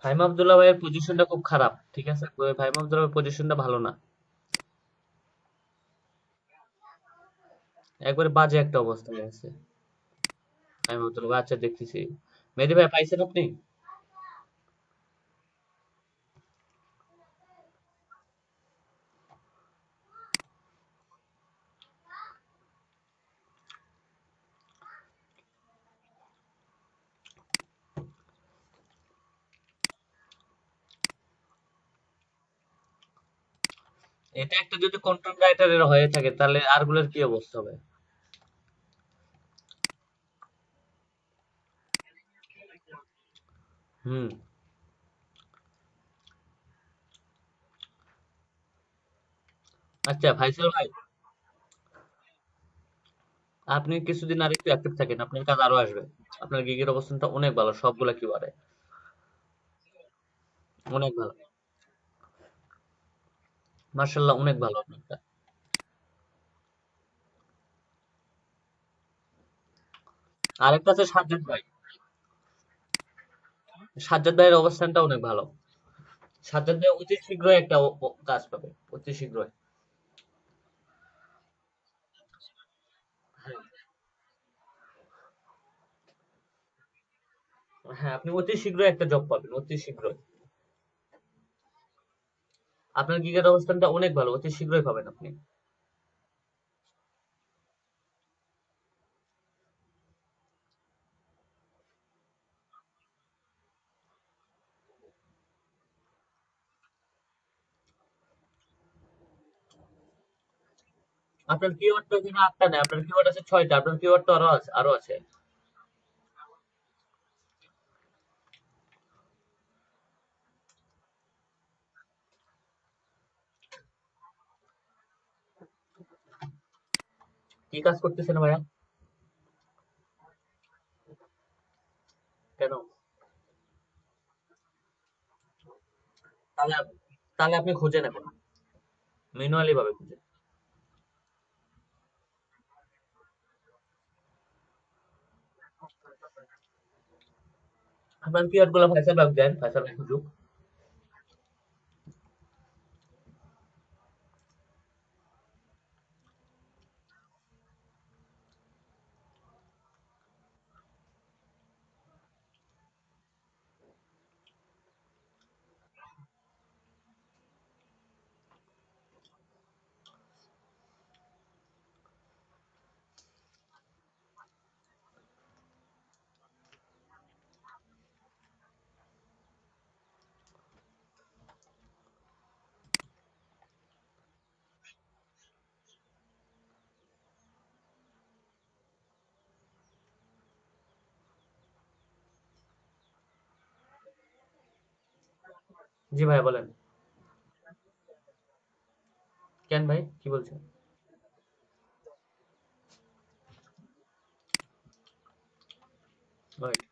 ফাহিম আব্দুল্লাহ ভাইয়ের পজিশনটা খুব খারাপ, ঠিক আছে? ফাহিম আব্দুল্লাহ ভাইয়ের পজিশনটা ভালো না, একবারে বাজে একটা অবস্থায় আছে ফাহিম আব্দুল্লাহ ভাই। আচ্ছা, দেখতেছি। মেহেদী ভাই পাইছেন আপনি? এটা একটা যদি কন্টেন্ট রাইটারের হয়ে থাকে তাহলে আরগুলোর কি অবস্থা হবে? হুম। আচ্ছা ফাইসাল ভাই, আপনি কিছুদিন আর একটু অ্যাক্টিভ থাকেন, আপনার কাজ আরো আসবে। আপনার গিগের অবস্থানটা অনেক ভালো, সবগুলা কি বারে অনেক ভালো। মার্শাল্লাহ, অনেক ভালো আপনারটা। আরেকটা আছে সাজ্জাদ ভাই। সাজ্জাদ ভাইয়ের অবস্থানটা অনেক ভালো। সাজ্জাদ ভাই অতি শীঘ্রই একটা কাজ পাবে, অতি শীঘ্রই। হ্যাঁ, হ্যাঁ, আপনি অতি শীঘ্রই একটা জব পাবেন, অতি শীঘ্রই। আপনার গিগের অবস্থানটা অনেক ভালো, অতি শীঘ্রই পাবেন আপনি। আপনার কিওয়ার্ড তো এখানে ৮টা নেই, আপনার কিওয়ার্ড আছে ৬টা, আপনার কিওয়ার্ড তো আরো আছে। কি কাজ করতেছেন ভাইয়া? কেন? তাহলে তাহলে আপনি খুঁজে নেবেন, ম্যানুয়ালি ভাবে খুঁজে। আপনার কিওয়ার্ড গুলো ফাইসাল ভাই দেন, ফাইসাল ভাই খুঁজুক। জি ভাই বলেন। কেন ভাই, কি বলছেন? Right.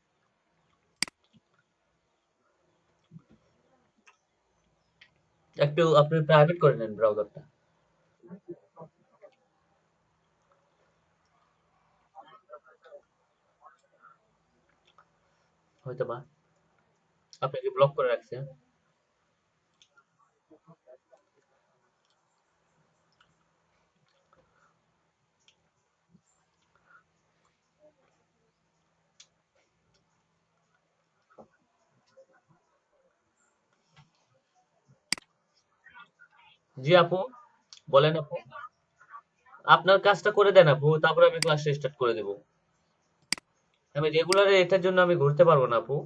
একটু আপনি প্রাইভেট করে নেন ব্রাউজারটা। হয়তো বা আপনাকে ব্লক করে রাখছে। জি আপু, বলেন আপু। আপনার কাজটা করে দেন আপু, তারপরে আমি ক্লাসটা স্টার্ট করে দেবো। আমি রেগুলার এটার জন্য আমি ঘুরতে পারবো না আপু,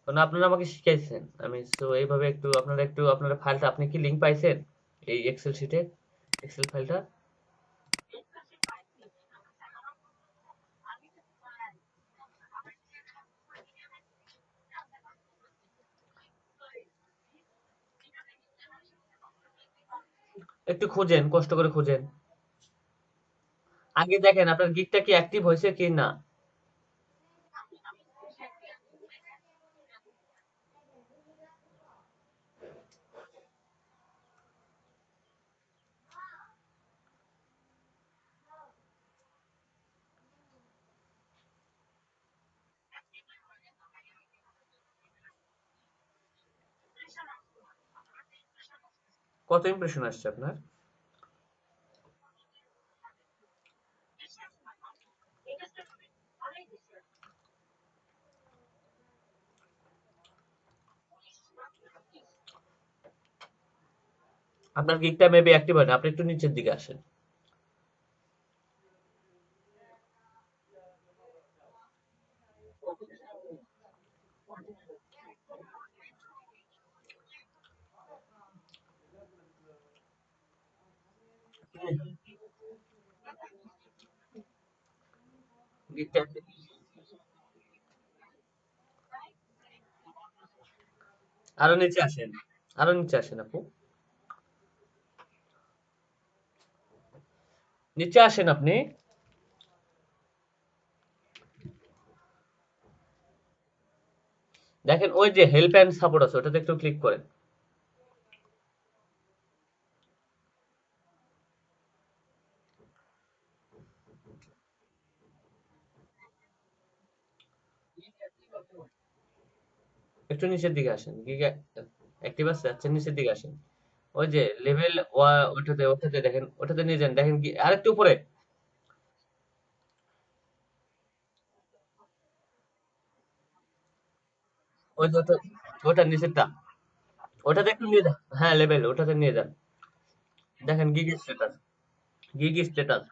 কারণ আপনারা আমাকে শিখাইছেন। আমি তো এইভাবে একটু আপনারা ফাইলটা, আপনি কি লিঙ্ক পাইছেন এই এক্সেল শিটে, এক্সেল ফাইলটা? একটু খোঁজেন, কষ্ট করে খোঁজেন। আগে দেখেন আপনার গিকটা কি অ্যাক্টিভ হয়েছে কি না। কত ইমপ্রেশন আসছে আপনার? আপনার গিকটা মেবি অ্যাক্টিভ হয় না, আপনি একটু নিচের দিকে আসেন। গিকটা আরো নিচে আসেন, আরো নিচে আসেন আপু, নিচে আসেন আপনি। দেখেন ওই যে হেল্প এন্ড সাপোর্ট আছে, ওটাতে একটু ক্লিক করেন। একটু নিচের দিকে আসেন, গিগ অ্যাক্টিভ আছে, আচ্ছা নিচের দিকে আসেন। ওই যে লেভেল ওটাতে ওটাতে দেখেন, ওটাতে নিয়ে যান, দেখেন কি আরেকটু উপরে। ওই যে ওটা, ওটা নিচেরটা, ওটাতে একটু নিয়ে যান, হ্যাঁ লেভেল ওটাতে নিয়ে যান। দেখেন গিগ স্ট্যাটাস, গিগ স্ট্যাটাস।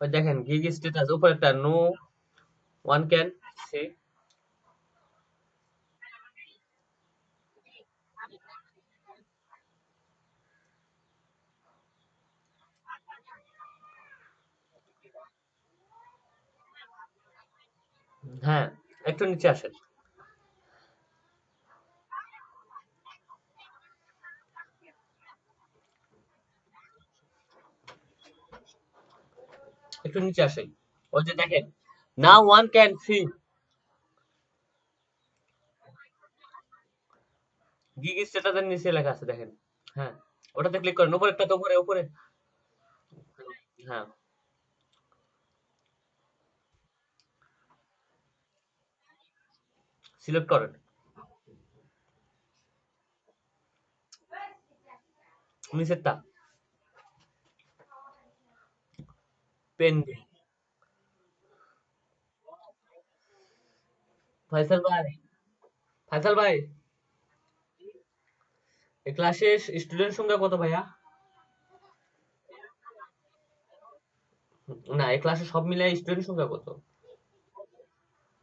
ওই দেখেন গিগ স্ট্যাটাস উপরেরটা, নো ওয়ান ক্যান সে। হ্যাঁ, একটু নিচে আসেন, একটু নিচে আসেন। ওই যে দেখেন, না ওয়ান ক্যান সি, গিগ স্ট্যাটাসের নিচে লেখা আছে দেখেন। হ্যাঁ, ওটাতে ক্লিক করেন, উপরেরটা তো, উপরে উপরে। হ্যাঁ, সিলেক্ট করেন নিচেরটা, পেন্ডিং। ফয়সাল ভাই, ফয়সাল ভাই, এই ক্লাসে স্টুডেন্ট সংখ্যা কত ভাইয়া? না, এই ক্লাসে সব মিলাই স্টুডেন্ট সংখ্যা কত?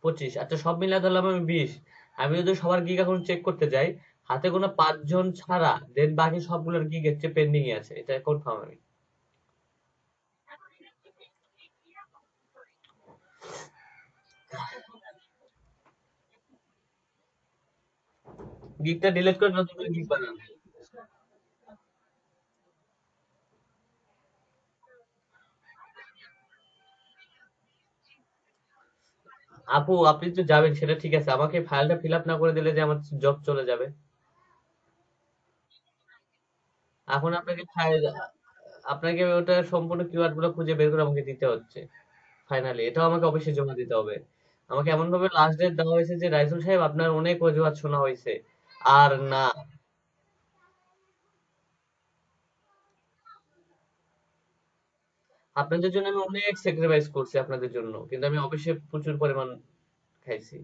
25, আচ্ছা সব মিলাই ধরলাম আমি 20। আমি যদি সবার গিগ এখন চেক করতে যাই, হাতে গোনা 5 জন ছাড়া, দেন বাকি সবগুলোর গিগ হচ্ছে পেন্ডিং এ আছে, এটা কনফার্ম আমি। গিগটা ডিলিট করে নতুন করে গিগ বানান। আপু আপনি তো যাবেন সেটা ঠিক আছে, আমাকে ফাইলটা ফিল আপ না করে দিলে যে আমার জব চলে যাবে। এখন আপনাকে ফাইল, আপনাকে ওটা সম্পূর্ণ কিওয়ার্ড গুলো খুঁজে বের করে আমাকে দিতে হচ্ছে। ফাইনালি এটাও আমাকে অফিসে জমা দিতে হবে। আমাকে এমন ভাবে লাস্ট ডেট দেওয়া হয়েছে যে রাইসুল সাহেব আপনার অনেক অজুহাত শোনা হয়েছে, আর না। আপনাদের জন্য আমি অনেক স্যাক্রিফাইস করছি আপনাদের জন্য, কিন্তু আমি অফিসে প্রচুর পরিমাণ খাইছি,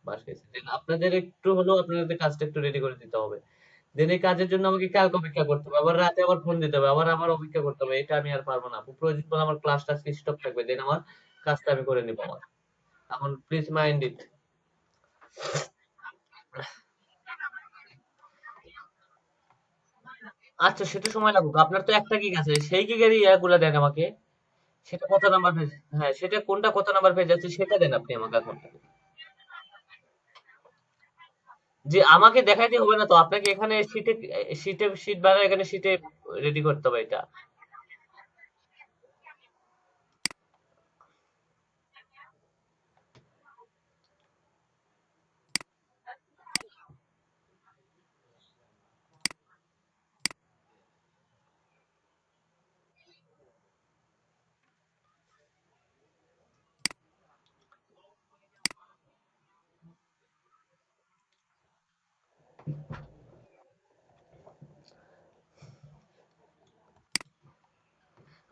বাস খাইছি। Then আপনাদের একটু হলেও আপনাদের কাজটা একটু রেডি করে দিতে হবে। দেন এই কাজের জন্য আমাকে কালকে অপেক্ষা করতে হবে, আবার রাতে আবার ফোন দিতে হবে, আবার আমার অপেক্ষা করতে হবে, এটা আমি আর পারবো না আপু। প্রয়োজন পড়লে আমার ক্লাসটা আজকে স্টপ থাকবে, দেন আমার কাজটা আমি করে নিবো আমার। এখন প্লিজ মাইন্ড ইট। আচ্ছা সেটা সময় লাগুক, আপনার তো একটা গিগ আছে, সেই গিগের ইয়াগুলো দেন আমাকে। সেটা কত নাম্বার পেজ, হ্যাঁ সেটা কোনটা কত নাম্বার পেজ আছে সেটা দেন আপনি আমাকে এখন। যে আমাকে দেখাইতে হবে না তো, আপনাকে এখানে শীটে, শীটে শীট বানায় এখানে শীটে রেডি করতে হবে এটা।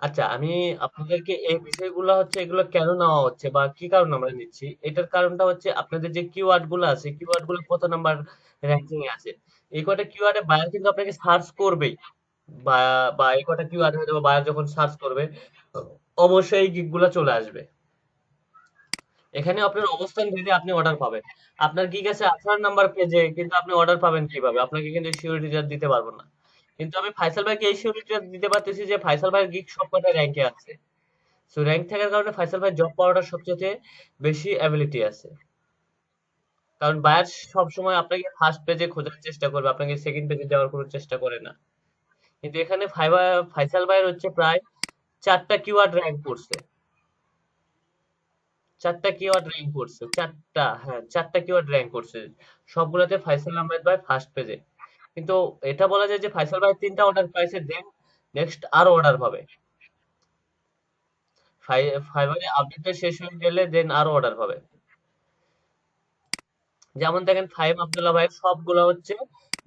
আচ্ছা, আমি আপনাদেরকে এই বিষয়গুলো হচ্ছে এগুলো কেন নেওয়া হচ্ছে বা কি কারণে আমরা নিচ্ছি, এটার কারণটা হচ্ছে আপনাদের যে কিওয়ার্ড গুলো আছে, কিওয়ার্ড গুলো কত নাম্বার র্যাঙ্কিং এ আছে। এই কটা কিওয়ার্ডে বায়ার কিন্তু আপনাকে সার্চ করবেই, বা বা এই কটা কিওয়ার্ড হয়তো বায়ার যখন সার্চ করবে, অবশ্যই এই গিগ গুলা চলে আসবে। এখানে আপনার অবস্থান ভেদে আপনি অর্ডার পাবেন। আপনার গিগ আছে 18 নাম্বার পেজে, কিন্তু আপনি অর্ডার পাবেন কিভাবে? আপনাকে কিন্তু সিওরিটি দিতে পারবো না। কিন্তু আমি ফাইসাল ভাইকে এই সিওরিটি দিতে পারতেছি যে ফাইসাল ভাইয়ের গিগ সবকটা র্যাঙ্কে আছে। সো র্যাঙ্ক থাকার কারণে ফাইসাল ভাই জব পাওয়াটা সবচেয়ে বেশি অ্যাবিলিটি আছে। কারণ বায়ার সবসময় আপনাকে ফার্স্ট পেজে খোঁজার চেষ্টা করবে, আপনাকে সেকেন্ড পেজে যাওয়ার কোনো চেষ্টা করে না। কিন্তু এখানে ফাইসাল ভাইয়ের হচ্ছে প্রায় 4টা কিওয়ার্ড র্যাঙ্ক করছে। 4টা কিওয়ার্ড র্যাঙ্ক করছে, 4টা, হ্যাঁ 4টা কিওয়ার্ড র্যাঙ্ক করছে। সবগুলোতে ফাইসাল আহমেদ ভাই ফার্স্ট পেজে। কিন্তু এটা বলা যায় যে ফাইসাল ভাই 3টা অর্ডার পাইছে, দেন নেক্সট আরো অর্ডার পাবে। ফাইবারে আপডেটটা শেষ হয়ে গেলে দেন আরো অর্ডার পাবে। যেমন দেখেন ফাহিম আব্দুল্লাহ ভাই সবগুলা হচ্ছে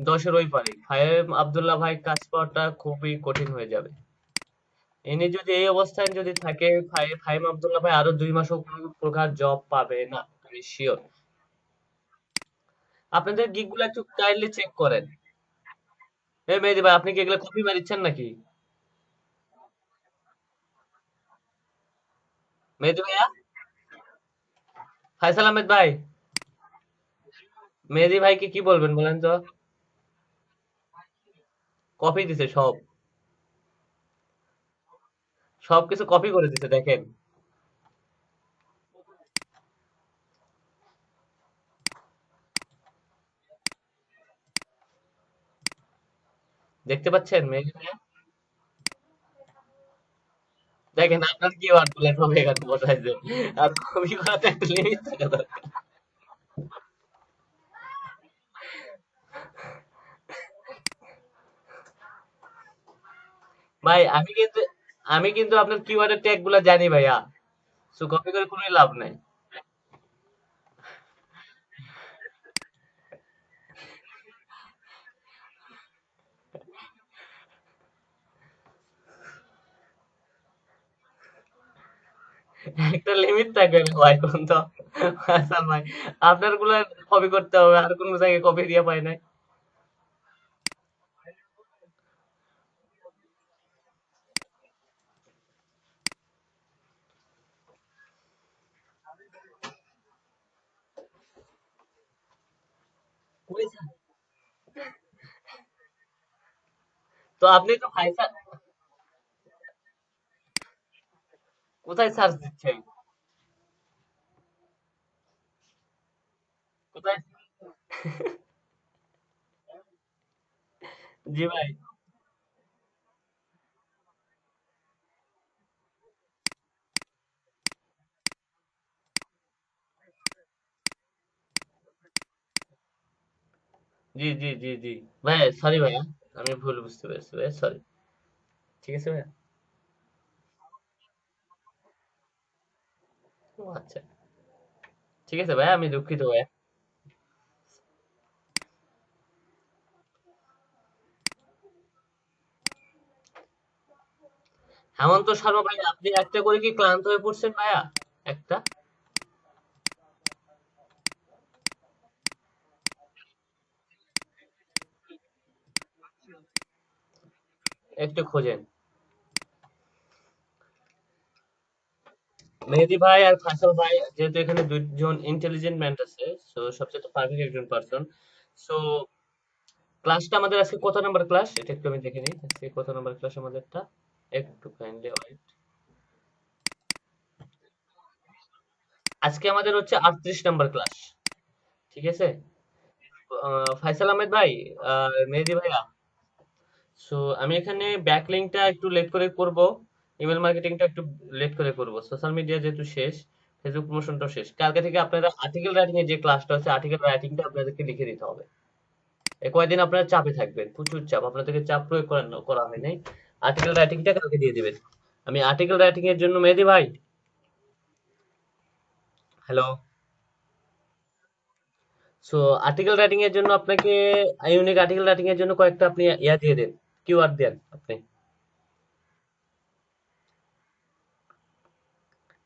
10-এর ওই পারে। ফাহিম আব্দুল্লাহ ভাই কাজ পাওয়াটা খুবই কঠিন হয়ে যাবে। ইনি যদি এই অবস্থায় যদি থাকে, ফাহিম আব্দুল্লাহ ভাই আরো 2 মাসও কোনো প্রকার জব পাবে না, আমি শিওর। আপনাদের গিগ গুলো একটু কাইন্ডলি চেক করেন। এই মেহেদি ভাই, আপনি কি এগুলো কপি মারিচ্ছেন নাকি? মেহেদি ভাইয়া, ফাইসাল আহমেদ ভাই, মেহেদি ভাইকে কি বলবেন বলেন তো? কপি দিছে সব, সবকিছু কপি করে দিছে দেখেন। দেখতে পাচ্ছেন মেহেদি ভাইয়া? দেখেন আপনার কি ওয়ার্ড গুলো সব এখানে বসাইছে। আর কপি করাতে একটা লিমিট থাকা দরকার। ভাই আমি কিন্তু আপনার কিওয়ার্ডের ট্যাগ গুলা জানি ভাইয়া। সো কপি করে কোনো লাভ নাই। একটা লিমিট থাকে ভাই, কোন তো হাসান ভাই, আপনার গুলা কপি করতে হবে, আর কোন জায়গায় কপি দিয়ে পাই নাই। তো আপনি তো ফাইসা কোথায় সার্চ দিচ্ছেন? কোথায়? জি ভাই। জি জি জি জি। ভাই সরি ভাইয়া, আমি ভুল বুঝতে পেরেছি ভাই, সরি। ঠিক আছে ভাইয়া। ও আচ্ছা, ঠিক আছে ভাইয়া, আমি দুঃখিত ভাইয়া। হেমন্ত শর্মা ভাই, আপনি একটা করে কি ক্লান্ত হয়ে পড়ছেন ভাইয়া? একটা, একটু খোঁজেন। মেহেদী ভাই আর ফাসল ভাই, যেহেতু এখানে দুইজন ইন্টেলিজেন্ট ম্যান আছে, সো সবচেয়ে পারফেক্ট একজন পারসন। সো ক্লাসটা আমাদের আজকে কত নাম্বার ক্লাস, এটা একটু আমি দেখে নিই, আজকে কত নাম্বার ক্লাস আমাদেরটা। একটু কাইন্ডলি ওয়েট। আজকে আমাদের হচ্ছে 38 নাম্বার ক্লাস। ঠিক আছে। ফাইসাল আহমেদ ভাই আর মেহেদী ভাইয়া, সো আমি এখানে ব্যাকলিংকটা একটু লেট করে করব, ইমেল মার্কেটিংটা একটু লেট করে করব, সোশ্যাল মিডিয়া যেহেতু শেষ, ফেসবুক প্রমোশনটাও শেষ। কালকে থেকে আপনারা আর্টিকেল রাইটিং এর যে ক্লাসটা হচ্ছে, আর্টিকেল রাইটিংটা আপনাদেরকে লিখে দিতে হবে। এই কয়দিন আপনারা চাপে থাকবেন, প্রচুর চাপ, আপনাদেরকে চাপ প্রয়োগ করা হয় নাই। আর্টিকেল রাইটিংটা কালকে দিয়ে দিবেন। আমি আর্টিকেল রাইটিং এর জন্য মেহেদী ভাই, হ্যালো, সো আর্টিকেল রাইটিং এর জন্য আপনাকে, ইউনিক আর্টিকেল রাইটিং এর জন্য কয়েকটা আপনি ইয়া দিয়ে দেন, কিওয়ার্ড দেন আপনি।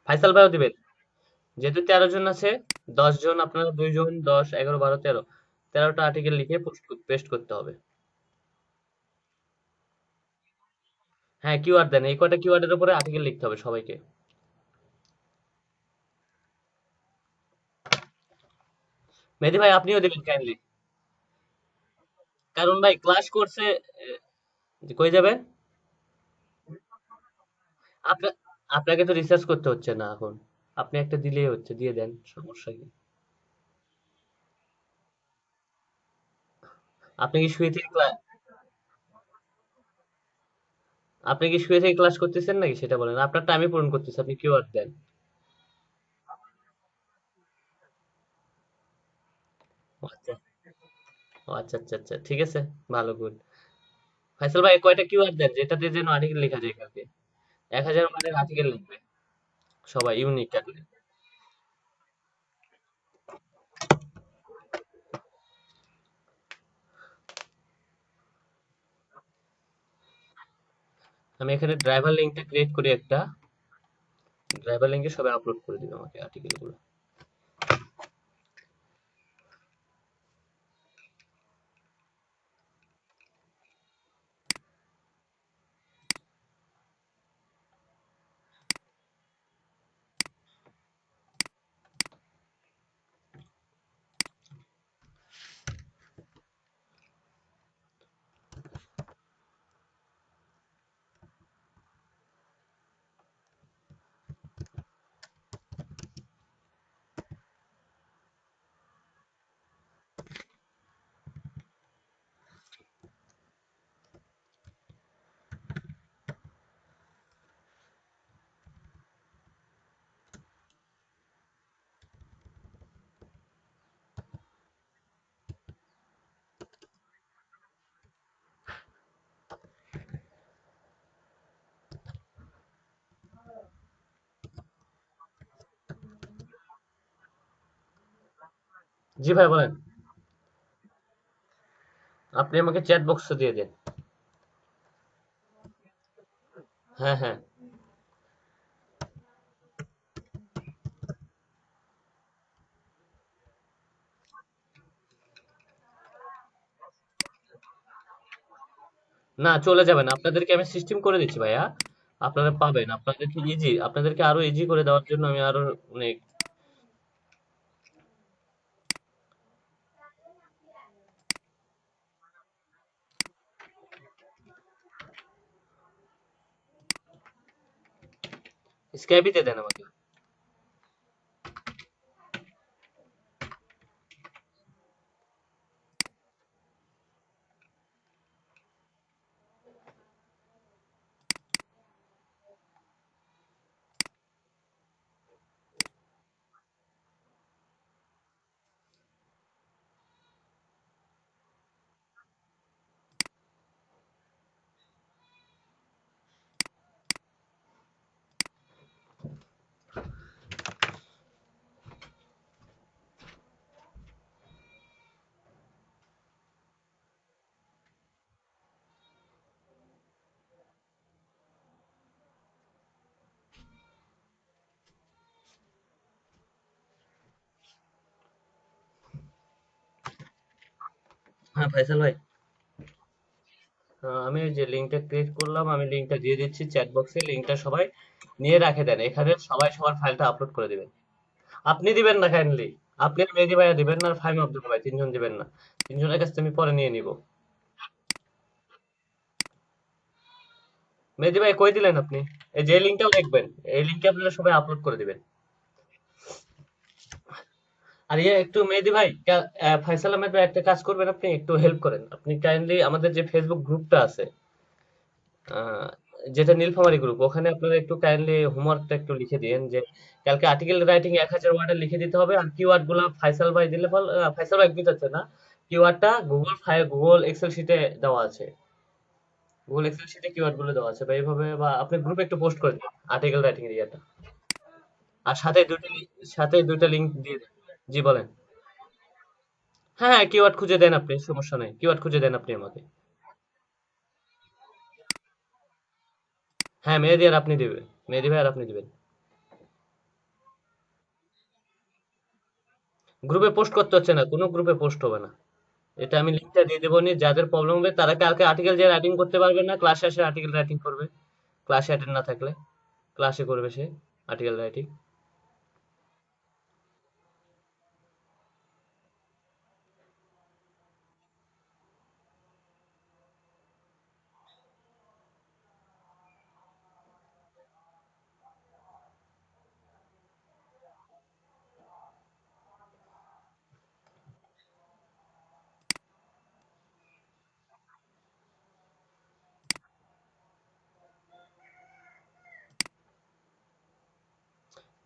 ফাইসাল ভাইও দিবেন। যেহেতু 13 জন আছে, 10 জন আপনারা, 2 জন, 10, 11, 12, 13, 13টা আর্টিকেল লিখে পেস্ট করতে হবে। হ্যাঁ, কিওয়ার্ড দেন, এই কয়টা কিওয়ার্ডের উপরে আর্টিকেল লিখতে হবে সবাইকে। মেহেদি ভাই আপনিও দিবেন কাইন্ডলি। কারণ ভাই ক্লাস করছে। কই যাবেন? আপনার, আপনাকে তো রিসার্চ করতে হচ্ছে না এখন, আপনি একটা দিলেই হচ্ছে, দিয়ে দেন, সমস্যা কি? আপনি কি শুয়ে থেকে আপনি কি শুয়ে থেকে ক্লাস করতেছেন নাকি সেটা বলেন, আপনারটা আমি পূরণ করতেছি, আপনি কিওয়ার্ড দেন। ও আচ্ছা, ও আচ্ছা আচ্ছা আচ্ছা, ঠিক আছে, ভালো, গুড। ফাইসাল ভাই কয়টা কিওয়ার্ড দেন যেটাতে যেন আর্টিকেল লেখা যায় কালকে। 1000 মানের আর্টিকেল লিখবে সবাই, ইউনিক করে। আমি এখানে ড্রাইভার লিঙ্কটা ক্রিয়েট করি একটা, ড্রাইভার লিঙ্কে সবাই আপলোড করে দিবে আমাকে আর্টিকেল গুলো। জি ভাই বলেন। আপনি আমাকে চ্যাট বক্সে দিয়ে দেন। হ্যাঁ হ্যাঁ। না, চলে যাবে না, আপনাদেরকে আমি সিস্টেম করে দিচ্ছি ভাইয়া, আপনারা পাবেন, আপনাদেরকে ইজি, আপনাদেরকে আরো ইজি করে দেওয়ার জন্য আমি আরো অনেক। স্ক্যাবিতে দেন আমাকে। হ্যাঁ ফাইসাল ভাই। আমি ওই যে লিঙ্কটা ক্রিয়েট করলাম, আমি লিঙ্কটা দিয়ে দিচ্ছি চ্যাট বক্সে, লিঙ্কটা সবাই নিয়ে রাখে দেন, এখানে সবাই সবার ফাইলটা আপলোড করে দিবেন। আপনি দিবেন না কাইন্ডলি, আপনি আর মেহেদী ভাইয়া দিবেন না, আর ফাহিম আব্দুল ভাই, 3 জন দিবেন না, 3 জনের কাছ থেকে আমি পরে নিয়ে নিব। মেহেদী ভাই কই দিলেন আপনি? এই যে লিঙ্কটাও দেখবেন, এই লিঙ্কে আপনারা সবাই আপলোড করে দিবেন। আর ইয়ে একটু মেহেদী ভাই, ফাইসাল আহমেদ ভাই একটা কাজ করবেন, আপনি একটু হেল্প করেন, আপনি কাইন্ডলি আমাদের যে ফেসবুক গ্রুপটা আছে, আহ, যেটা নীলফামারী গ্রুপ, ওখানে আপনারা একটু কাইন্ডলি হোমওয়ার্কটা একটু লিখে দিয়েন যে কালকে আর্টিকেল রাইটিং 1000 ওয়ার্ডে লিখে দিতে হবে, আর কিওয়ার্ড গুলা ফাইসাল ভাই দিলে ফাইসাল ভাই দিতে না, কিওয়ার্ডটা গুগল ফাইল, গুগল এক্সেল শিটে দেওয়া আছে, গুগল এক্সেল শিটে কিওয়ার্ড গুলো দেওয়া আছে, বা এইভাবে, বা আপনি গ্রুপে একটু পোস্ট করে দিন আর্টিকেল রাইটিং এর ইয়েটা। আর সাথে দুটো লিঙ্ক দিয়ে দেন। জি বলেন। হ্যাঁ হ্যাঁ, কিওয়ার্ড খুঁজে দেন আপনি, সমস্যা নেই, কিওয়ার্ড খুঁজে দেন আপনি আমাকে। হ্যাঁ, মেহেদী আর আপনি দিবেন, মেহেদী ভাই আর আপনি দিবেন। গ্রুপে পোস্ট করতে হচ্ছে না, কোনো গ্রুপে পোস্ট হবে না। এটা আমি লিঙ্কটা দিয়ে দেবো নি, যাদের প্রবলেম হবে তারা কালকে আর্টিকেল যে রাইটিং করতে পারবে না, ক্লাসে এসে আর্টিকেল রাইটিং করবে। ক্লাসে অ্যাটেন্ড না থাকলে ক্লাসে করবে সে আর্টিকেল রাইটিং।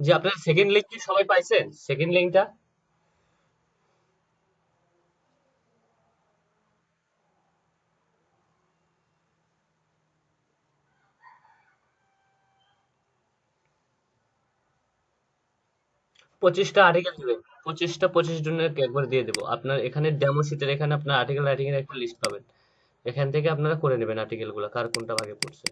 যে আপনার সেকেন্ড লিঙ্ক কি সবাই পাইছেন, সেকেন্ড লিঙ্কটা? 25টা আর্টিকেল দিবেন, 25টা 25 জনের একবার দিয়ে দেবো। আপনার এখানে ডেমো শিটের এখানে আপনার আর্টিকেল রাইটিং এর একটা লিস্ট পাবেন, এখান থেকে আপনারা করে নেবেন আর্টিকেল গুলো কার কোনটা ভাগে পড়ছে।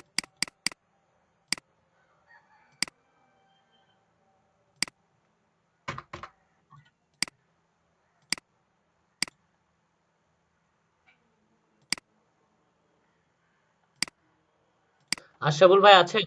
আশরাফুল ভাই আছে?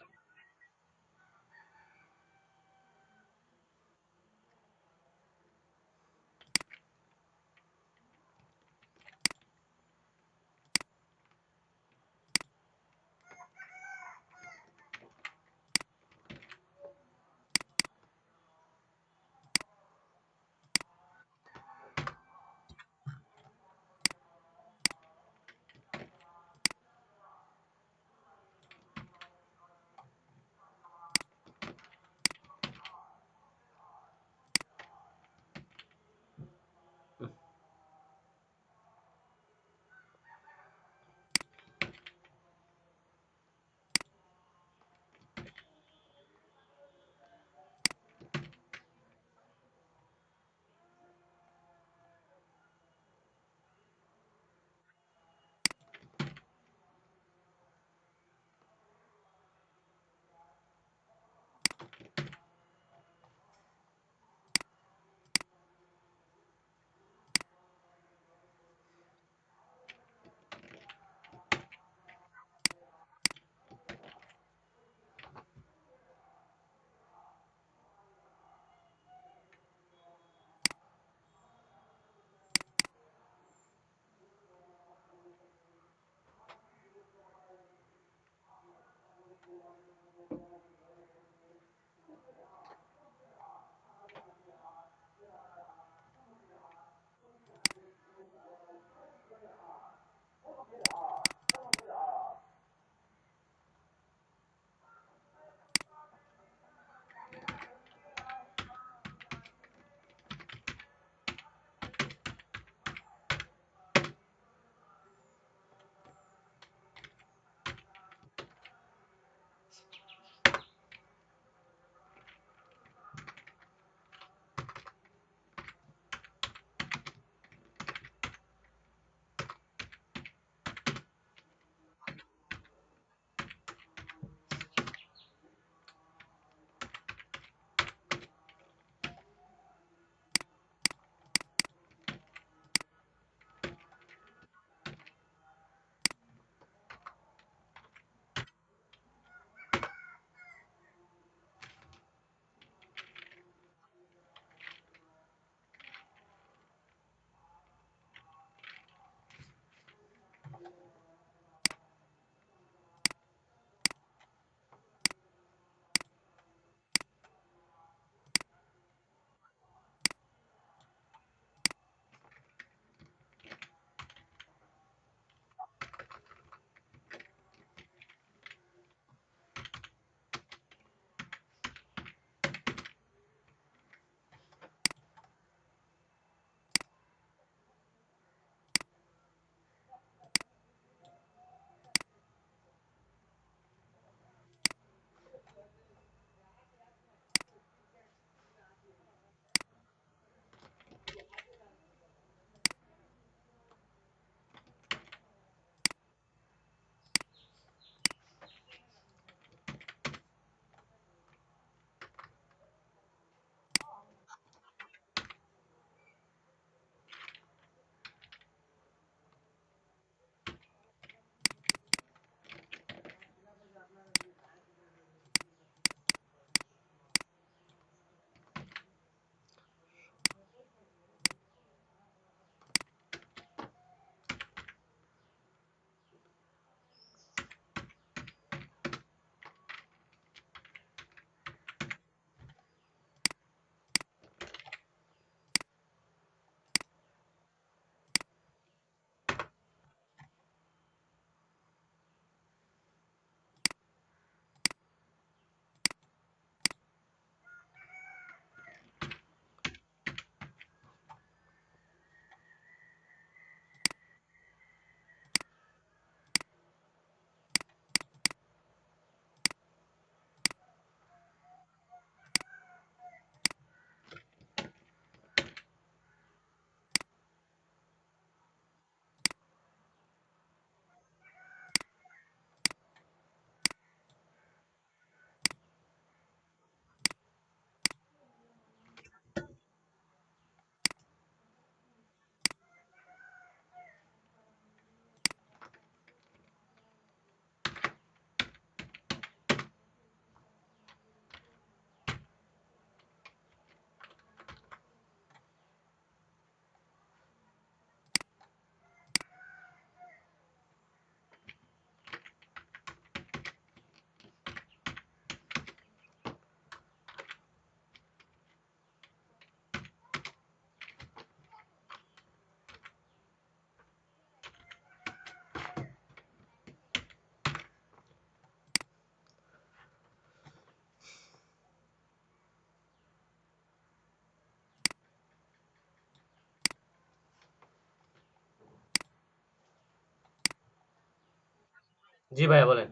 জি ভাইয়া বলেন।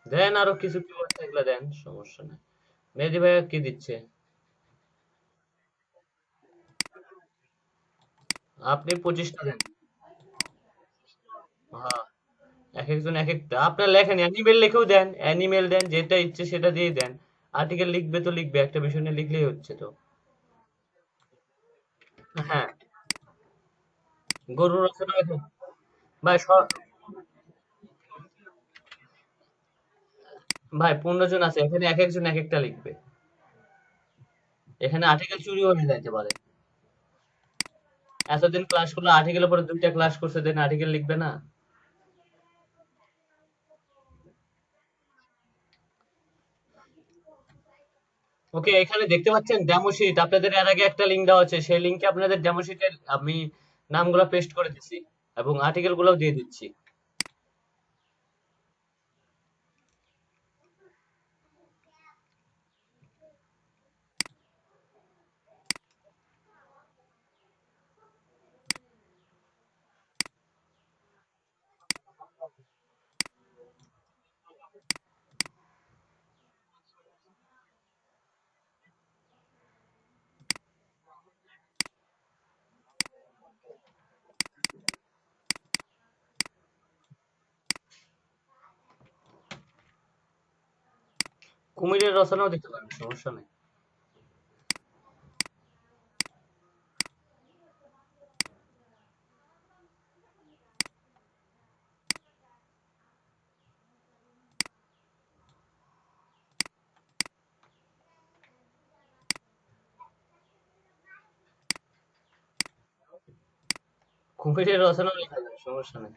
দেন আরো কিছু কিওয়ার্ড থাকলে দেন, সমস্যা নেই। মেহেদি ভাইয়া কি দিচ্ছে? আপনি 25টা দেন। হ্যাঁ, এক একজন এক একটা আপনার লেখেন, অ্যানিমেল লিখেও দেন, অ্যানিমেল দেন, যেটা ইচ্ছে সেটা দিয়েই দেন। আর্টিকেল লিখবে তো লিখবে, একটা বিষয় নিয়ে লিখলেই হচ্ছে তো। হ্যাঁ, গরুর রচনা লেখেন। ভাই ভাই 15 জন আছে এখানে, এক একজন এক একটা লিখবে। এখানে আর্টিকেল চুরিও হয়ে যাইতে পারে। এতদিন ক্লাস করলো, আর্টিকেলের পরে 2টা ক্লাস করছে, দেন আর্টিকেল লিখবে না? ওকে, এখানে দেখতে পাচ্ছেন ডেমো শিট, আপনাদের এর আগে একটা লিংক দেওয়া আছে, সেই লিংকে আপনাদের ডেমো শিটের আমি নামগুলো পেস্ট করে দিচ্ছি এবং আর্টিকেল গুলোও দিয়ে দিচ্ছি। কুমিরের রচনাও দিতে পারেন, সমস্যা নেই। কুমিরের রচনাও লেখা যায়, সমস্যা নেই।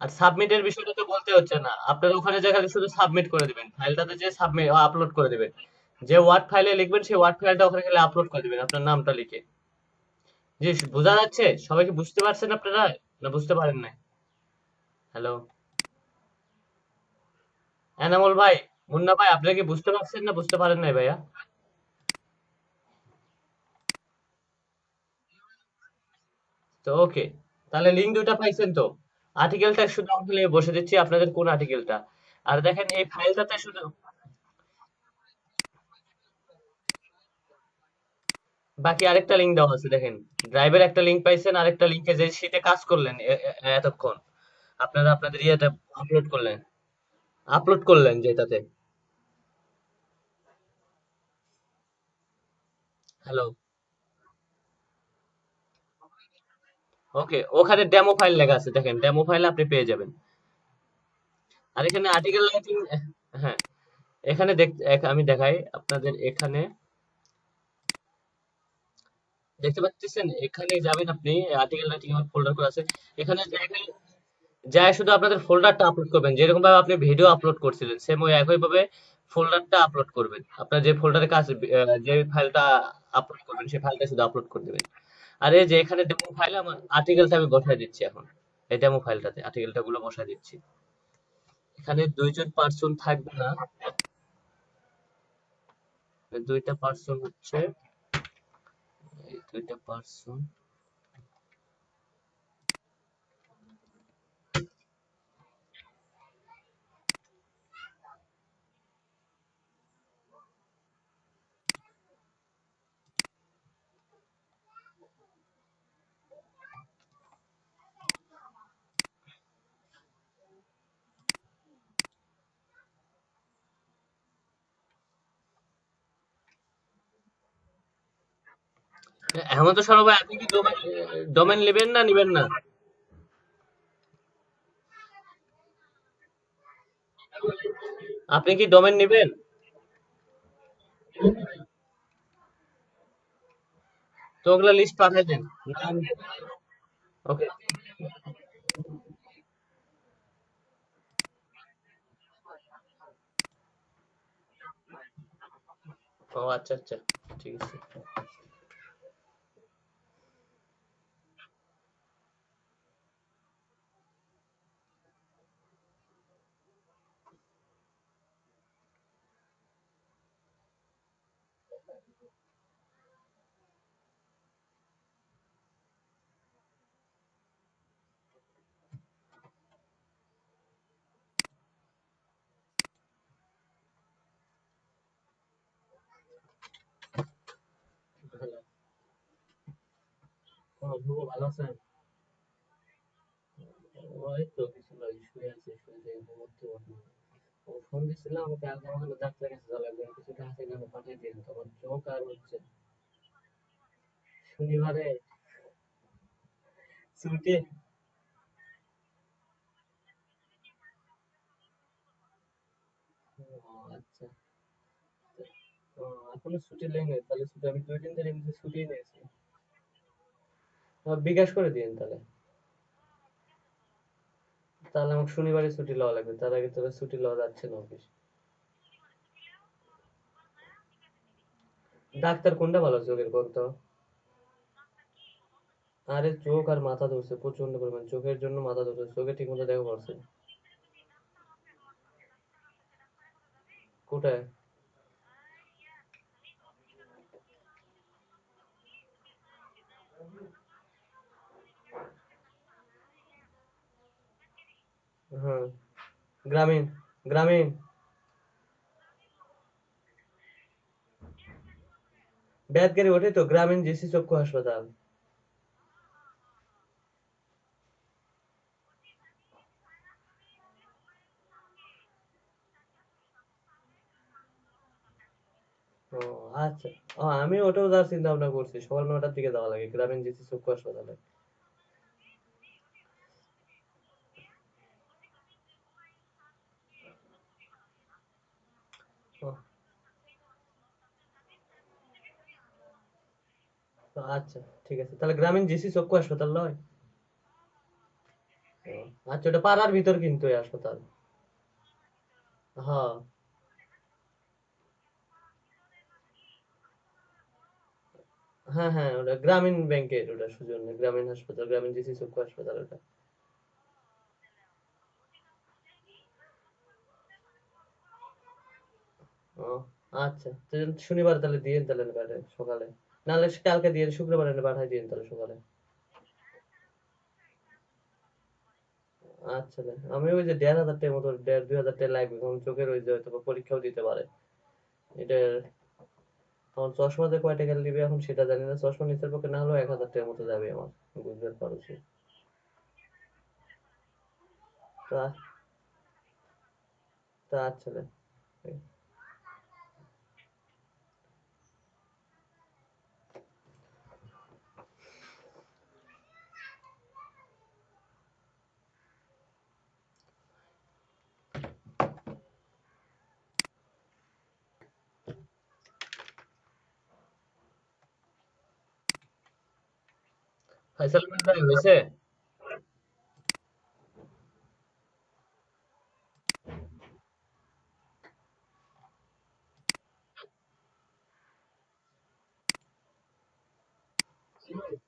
আর সাবমিটের বিষয়টা তো বলতে হচ্ছে না, আপনার ওখানে যে খালি শুধু সাবমিট করে দিবেন, ফাইলটাতে যে সাবমিট আপলোড করে দিবেন। যে ওয়ার্ড ফাইলে লিখবেন সেই ওয়ার্ড ফাইলটা ওখানে খালি আপলোড করে দিবেন আপনার নামটা লিখে। জি, বোঝা যাচ্ছে? সবাই কি বুঝতে পারছেন আপনারা, না বুঝতে পারেন নাই? হ্যালো, এনামুল ভাই, মুন্না ভাই, আপনারা কি বুঝতে পারছেন না বুঝতে পারেন নাই ভাইয়া? তো ওকে, তাহলে লিঙ্ক দুইটা পাইছেন তো। আর্টিকেলটা শুধু আমি বসে দিচ্ছি আপনাদের কোন আর্টিকেলটা। আর দেখেন এই ফাইলটাতে শুধু বাকি আরেকটা লিঙ্ক দেওয়া আছে দেখেন। ড্রাইভের একটা লিঙ্ক পাইছেন, আরেকটা লিঙ্কে যে শীটে কাজ করলেন এতক্ষণ, আপনারা আপনাদের ইয়েতে আপলোড করলেন যেটাতে। হ্যালো, ওকে, ওখানে ডেমো ফাইল লেখা আছে, দেখেন ডেমো ফাইল আপনি পেয়ে যাবেন। আর এখানে আর্টিকেল রাইটিং, হ্যাঁ, এখানে আমি দেখাই আপনাদের। এখানে দেখতে পাচ্ছেন, এখানে যাবেন আপনি, আর্টিকেল রাইটিং আমার ফোল্ডার করে আছে। এখানে যায় শুধু আপনাদের ফোল্ডারটা আপলোড করবেন, যেরকম ভাবে আপনি ভিডিও আপলোড করছিলেন সেম ওই একই ভাবে ফোল্ডারটা আপলোড করবেন। আপনার যে ফোল্ডারে কাজ, যে ফাইলটা আপলোড করবেন সেই ফাইলটা শুধু আপলোড করে দিবেন। আর এই যে এখানে ডেমো ফাইলে আমার আর্টিকেলটা আমি বসায় দিচ্ছি এখন। এই ডেমো ফাইলটাতে আর্টিকেলটা গুলো বসায় দিচ্ছি। এখানে 2 জন পার্সন থাকবে না, 2টা পার্সন হচ্ছে, এই 2টা পার্সন। হেমন্ত সরকার ভাই, আপনি কি ডোমেন ডোমেন নেবেন না নিবেন না? আপনি কি ডোমেন নেবেন? তো ওগুলা লিস্ট পাঠিয়ে দেন। ওকে। ও আচ্ছা আচ্ছা, ঠিক আছে। ভালো। ও ধ্রুব ভালো আছেন? ওই তো কিছু নয়, শুয়ে আছি, শুয়ে থেকে ঘুমোতে পারবো। ও ফোন দিছিল আমাকে, আগে আমাকে ডাক্তার কাছে যাওয়া লাগবে, কিছু টাকা চাইলে আমি পাঠিয়ে দিন, তখন চোখ আর হচ্ছে শনিবারে ছুটি। ও আচ্ছা। ও, এখনো ছুটি নেই নাই, তাহলে ছুটি আমি 2 দিন ধরে এমনি ছুটি নিয়েছি। বিকাশ করে দিন তাহলে। তাহলে আমাকে শনিবারে ছুটি লওয়া লাগবে, তার আগে তোরা ছুটি লওয়া যাচ্ছে না অফিস। ডাক্তার কোনটা ভালো চোখের কোন তো? আরে চোখ আর মাথা ধরছে প্রচন্ড পরিমাণ, চোখের জন্য মাথা ধরছে, চোখে ঠিক মতো দেখা পারছে না। কোথায়? হ্যাঁ, গ্রামীণ, গ্রামীণ। বেতগাড়ি ওঠে তো, গ্রামীণ জিসি চক্ষু হাসপাতাল। ও আচ্ছা। ও, আমি ওটাও যাওয়ার চিন্তা ভাবনা করছি, সকাল 9টার দিকে যাওয়া লাগে গ্রামীণ জিসি চক্ষু হাসপাতালে। ও, আচ্ছা, ঠিক আছে, তাহলে গ্রামীণ জিসি চক্ষু হাসপাতাল নয়? ও, আচ্ছা, ওটা পাড়ার ভিতর কিন্তু এই হাসপাতাল। হ্যাঁ, হ্যাঁ, হ্যাঁ, ওটা গ্রামীণ ব্যাংকের, ওটা সুজন্য গ্রামীণ হাসপাতাল, গ্রামীণ জিসি চক্ষু হাসপাতাল ওটা। ও আচ্ছা, তো শনিবার তাহলে দিয়ে তাহলে পাঠায় সকালে, নাহলে কালকে দিয়ে শুক্রবার এনে পাঠাই দিয়ে তাহলে সকালে। আচ্ছা দেন, আমি ওই যে 1,500 টাকার মতো, 1,500 2,000 টাকা লাগবে, কারণ চোখের ওই যে হয়তো বা পরীক্ষাও দিতে পারে এটা। আমার চশমাতে কয় টাকা নিবে এখন সেটা জানি না, চশমা নিতে পক্ষে না হলেও 1,000 টাকার মতো যাবে আমার, বুঝতে পারছি। তা তা আচ্ছা দেন। ফাইসাল ভাই হয়েছে?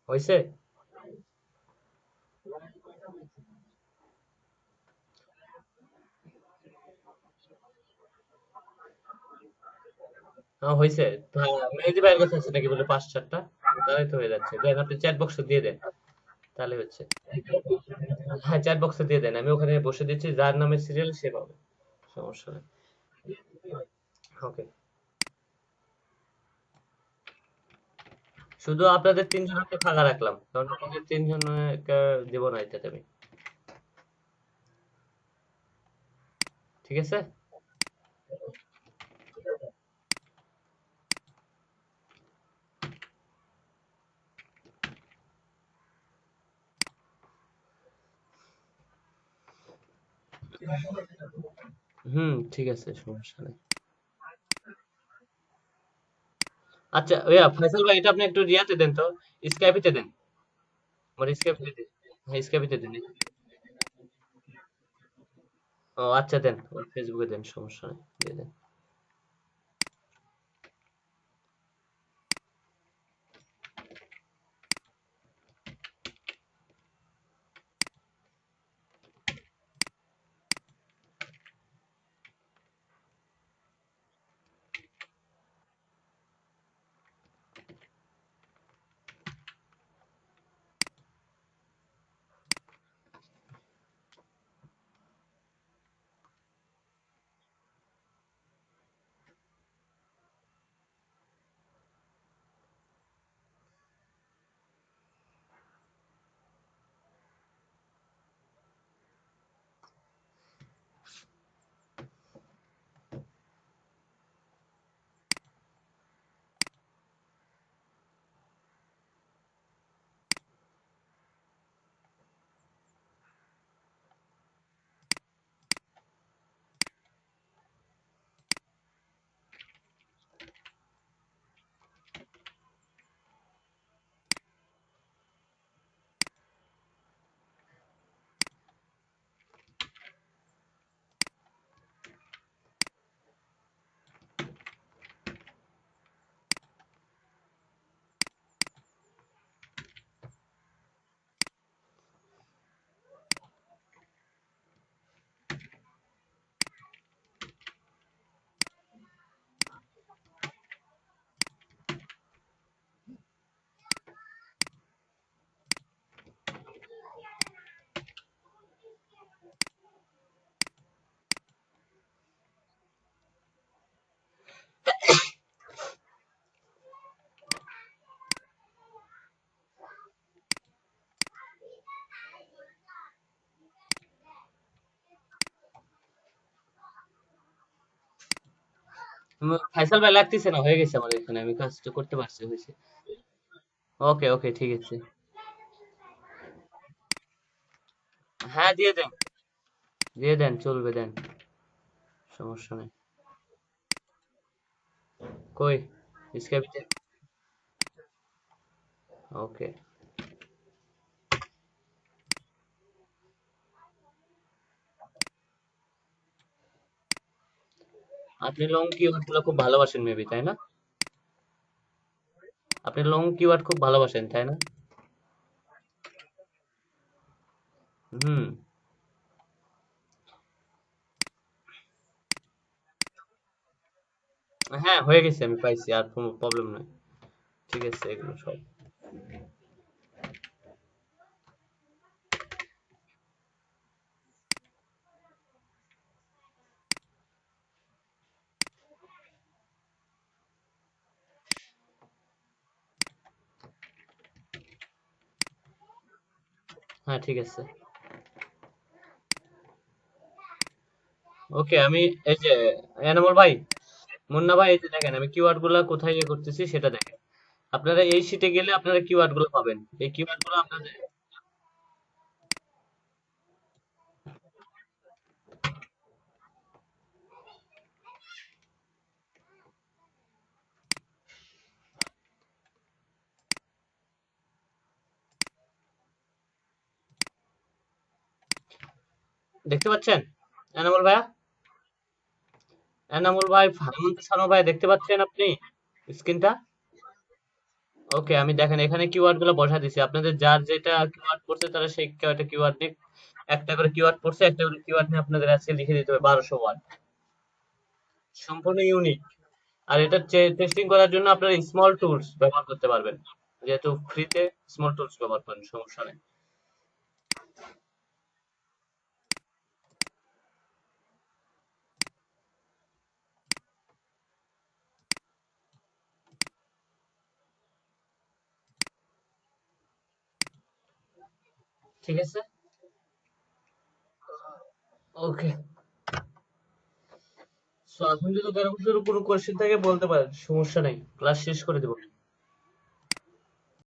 হয়েছে? হ্যাঁ হয়েছে। মেহেদি ভাইয়ের কাছে আছে নাকি বলে 5-4টা, তাহলে তো হয়ে যাচ্ছে, দেন আপনি চ্যাট বক্সে দিয়ে দেন, তাহলে হচ্ছে। হ্যাঁ, চ্যাট বক্সে দিয়ে দেন, আমি ওখানে বসে দিচ্ছি, যার নামে সিরিয়াল সে পাবে, সমস্যা নেই। ওকে। শুধু আপনাদের 3 জনকে ফাঁকা রাখলাম, কারণ আমাদের 3 জনকে দেব না এটাতে আমি। ঠিক আছে? হুম, ঠিক আছে, সমস্যা নেই। আচ্ছা ভাইয়া, ফয়সাল ভাই এটা আপনি একটু রিয়াতে দেন তো, স্ক্যাপিতে দেন, আমার স্ক্যাপিতে দেন। হ্যাঁ, স্ক্যাপিতে দেন। ও আচ্ছা, দেন ফেসবুকে দেন, সমস্যা নেই, দিয়ে দেন। ফাইসাল ভাই লাগতেছে না, হয়ে গেছে আমার এখানে, আমি কাজটা করতে পারছি, হয়েছে। ওকে ওকে, ঠিক আছে। হ্যাঁ দিয়ে দেন, দিয়ে দেন, চলবে, দেন, সমস্যা নেই। কই স্ক্যাবিতে? ওকে। আপনি লং কিওয়ার্ড গুলো খুব ভালোবাসেন মেবি, তাই না? আপনি লং কিওয়ার্ড খুব ভালোবাসেন, তাই না? হুম। হ্যাঁ হয়ে গেছে, আমি পাইছি, আর কোনো প্রবলেম নাই। ঠিক আছে এগুলো সব। হ্যাঁ ঠিক আছে। ওকে আমি, এই যে এনামুল ভাই, মুন্না ভাই, এই যে দেখেন আমি কিওয়ার্ড গুলা কোথায় ইয়ে করতেছি সেটা দেখেন। আপনারা এই শীটে গেলে আপনারা কিওয়ার্ড গুলো পাবেন, এই কিওয়ার্ড গুলো আপনাদের দেখতে পাচ্ছেন। এনামুল ভাইয়া, এনামুল ভাই, হেমন্ত শর্মা ভাই, দেখতে পাচ্ছেন আপনি স্ক্রিনটা? ওকে আমি দেখেন এখানে কিওয়ার্ড গুলো বসা দিছি, আপনাদের যার যেটা কিওয়ার্ড পড়ছে তারা সেই কয়টা কিওয়ার্ড নিয়ে, একটা করে কিওয়ার্ড পড়ছে, একটা করে কিওয়ার্ড নিয়ে আপনাদের আজকে লিখে দিতে হবে 1200 ওয়ার্ড, সম্পূর্ণ ইউনিক। আর এটা টেস্টিং করার জন্য আপনারা স্মল টুলস ব্যবহার করতে পারবেন, যেহেতু ফ্রিতে স্মল টুলস ব্যবহার করেন, সমস্যা নেই। ঠিক আছে। ওকে। সো এখন যদি কারো কোনো কোশ্চেন থাকে বলতে পারেন, সমস্যা নাই, ক্লাস শেষ করে দেবো।